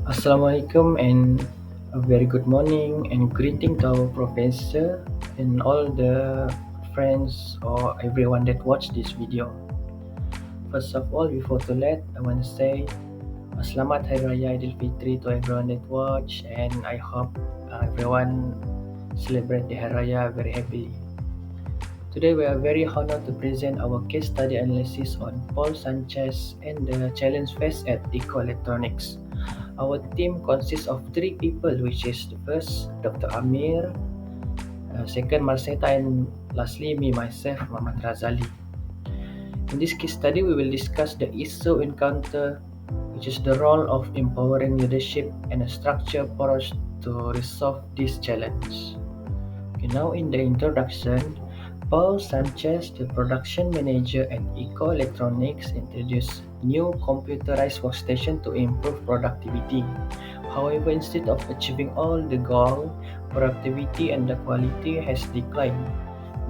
Assalamualaikum and a very good morning and greeting to our professor and all the friends or everyone that watch this video. First of all, before to let, I want to say Selamat Hari Raya Aidilfitri to everyone that watch, and I hope everyone celebrate the Hari Raya very happily. Today we are very honored to present our case study analysis on Paul Sanchez and the challenge faced at Ecoelectronics. Our team consists of three people, which is the first Dr. Amir, second Marcetha, and lastly me myself, Muhammad Razalie. In this case study, we will discuss the issue encounter, which is the role of empowering leadership and a structure approach to resolve this challenge. Okay, now in the introduction, Paul Sanchez, the production manager at Ecoelectronics, introduced new computerized workstation to improve productivity. However, instead of achieving all the goal, productivity and the quality has declined.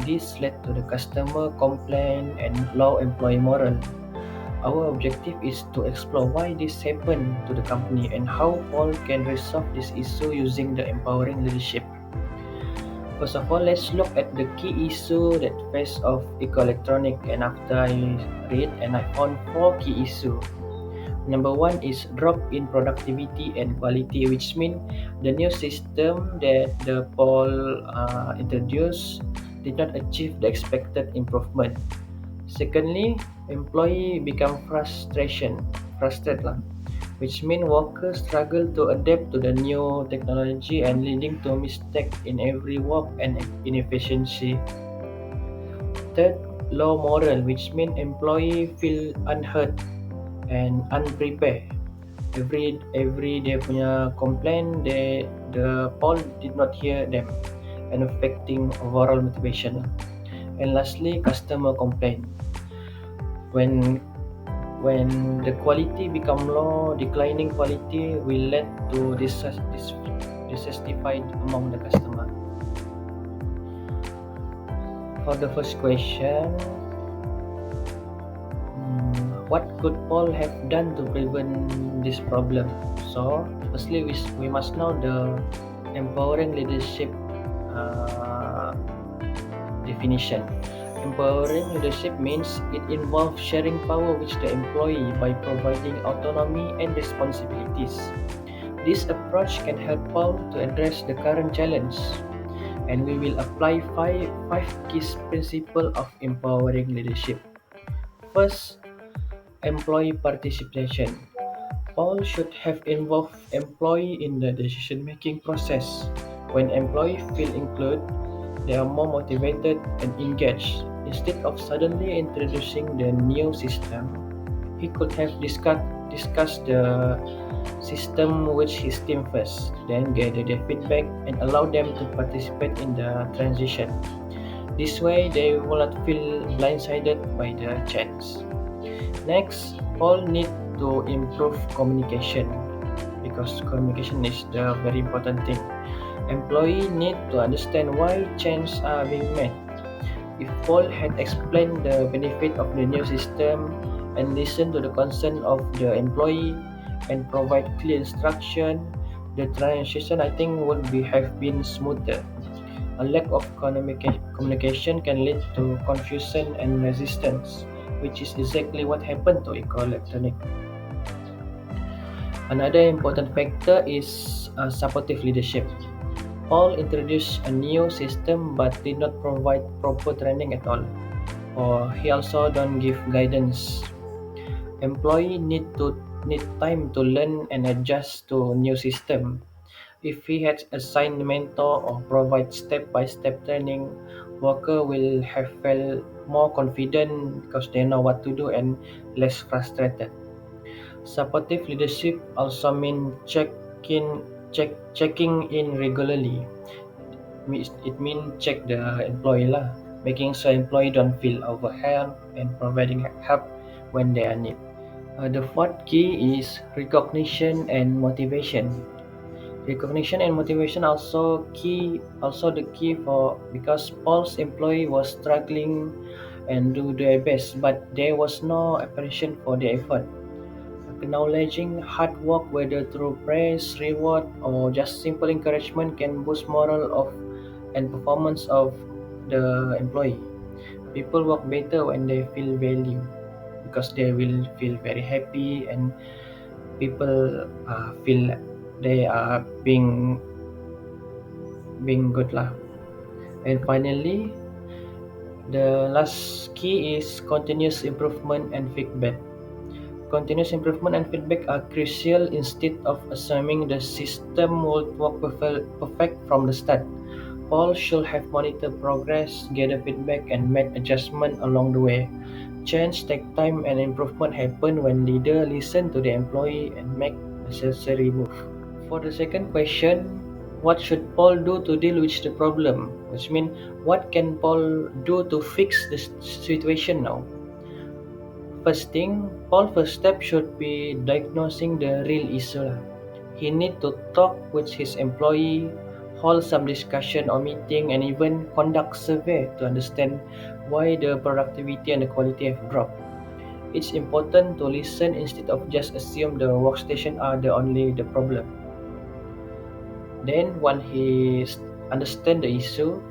This led to the customer complaint and low employee morale. Our objective is to explore why this happened to the company and how Paul can resolve this issue using the empowering leadership. First of all, let's look at the key issue that face of Ecoelectronic, and after I read and I found four key issues. Number one is drop in productivity and quality, which means the new system that the Paul introduced did not achieve the expected improvement. Secondly, employee become frustrated lah, which means workers struggle to adapt to the new technology and leading to mistake in every work and inefficiency. Third, low morale, which means employee feel unheard and unprepared. Every day punya complaint, the Paul did not hear them and affecting overall motivation. And lastly, customer complaint. When when the quality become low, declining quality will lead to dissatisfied among the customer. For the first question, what could Paul have done to prevent this problem? So, firstly, we must know the empowering leadership uh, definition. Empowering leadership means it involves sharing power with the employee by providing autonomy and responsibilities. This approach can help Paul to address the current challenge, and we will apply five key principles of empowering leadership. First, employee participation. Paul should have involved employee in the decision-making process. When employees feel included, they are more motivated and engaged. Instead of suddenly introducing the new system, he could have discussed the system with his team first, then gather their feedback and allow them to participate in the transition. This way, they will not feel blindsided by the change. Next, all need to improve communication because communication is the very important thing. Employees need to understand why changes are being made. If Paul had explained the benefit of the new system and listened to the concern of the employee and provide clear instruction, the transition I think have been smoother. A lack of communication can lead to confusion and resistance, which is exactly what happened to Ecoelectronic. Another important factor is supportive leadership. Paul introduced a new system but did not provide proper training at all, or he also don't give guidance. Employee need time to learn and adjust to new system. If he had assigned mentor or provide step-by-step training, worker will have felt more confident because they know what to do and less frustrated. Supportive leadership also means checking in regularly. It means check the employee lah, making sure employee don't feel overwhelmed and providing help when they are need. The fourth key is recognition and motivation. Recognition and motivation also the key for because Paul's employee was struggling and do their best, but there was no appreciation for their effort. acknowledging hard work, whether through praise, reward, or just simple encouragement, can boost morale of and performance of the employee. People work better when they feel valued because they will feel very happy and people feel they are being good lah. And finally, the last key is continuous improvement and feedback. Continuous improvement and feedback are crucial. Instead of assuming the system would work perfect from the start, Paul should have monitored progress, gather feedback, and made adjustments along the way. Change takes time, and improvement happen when leader listen to the employee and make necessary move. For the second question, what should Paul do to deal with the problem? Which means, what can Paul do to fix this situation now? First thing, Paul's first step should be diagnosing the real issue. He need to talk with his employee, hold some discussion or meeting, and even conduct survey to understand why the productivity and the quality have dropped. It's important to listen instead of just assume the workstation are the only the problem. Then, when he understand the issue,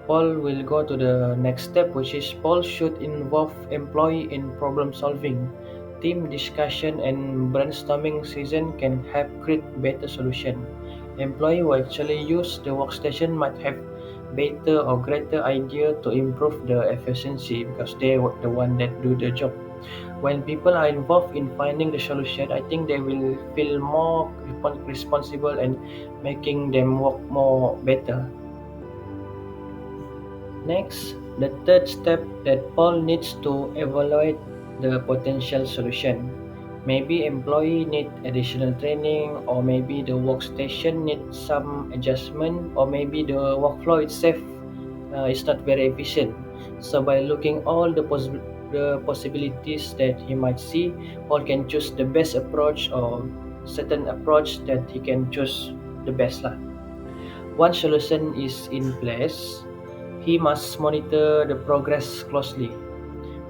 Paul will go to the next step, which is Paul should involve employee in problem solving. Team discussion and brainstorming session can help create better solution. Employee who actually use the workstation might have better or greater idea to improve the efficiency because they were the one that do the job. When people are involved in finding the solution, I think they will feel more responsible and making them work more better. Next, the third step that Paul needs to evaluate the potential solution. Maybe employee need additional training, or maybe the workstation needs some adjustment, or maybe the workflow itself is not very efficient. So by looking all the possibilities that he might see, Paul can choose the best approach or certain approach that he can choose the best lah. Once solution is in place, he must monitor the progress closely.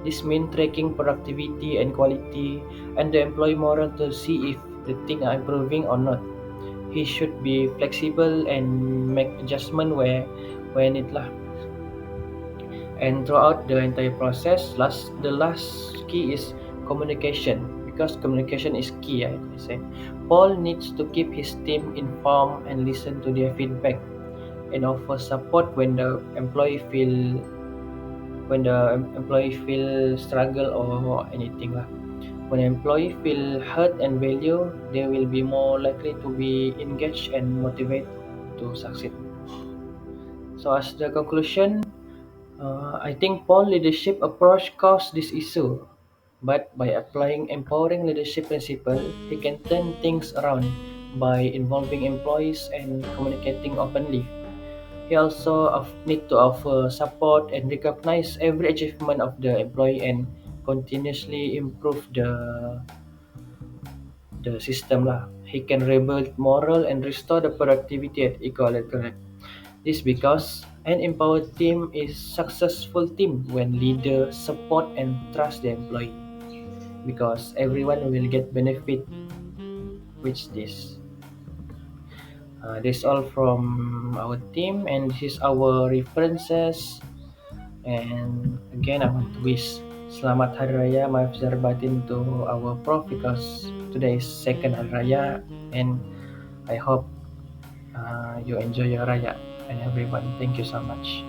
This means tracking productivity and quality and the employee morale to see if the things are improving or not. He should be flexible and make adjustment where need lah. And throughout the entire process, the last key is communication because communication is key. I say Paul needs to keep his team informed and listen to their feedback and offer support when the employee feel struggle or anything lah. When employee feel heard and valued, they will be more likely to be engaged and motivated to succeed. So as the conclusion, I think Paul leadership approach caused this issue, but by applying empowering leadership principle, he can turn things around by involving employees and communicating openly. He also need to offer support and recognize every achievement of the employee and continuously improve the system lah. He can rebuild morale and restore the productivity at equal and correct. This because an empowered team is successful team when leader support and trust the employee because everyone will get benefit with this. This all from our team and this is our references. And again, I want to wish Selamat Hari Raya, maaf zahir batin to our prof because today is second Hari Raya and I hope you enjoy your Raya and everyone. Thank you so much.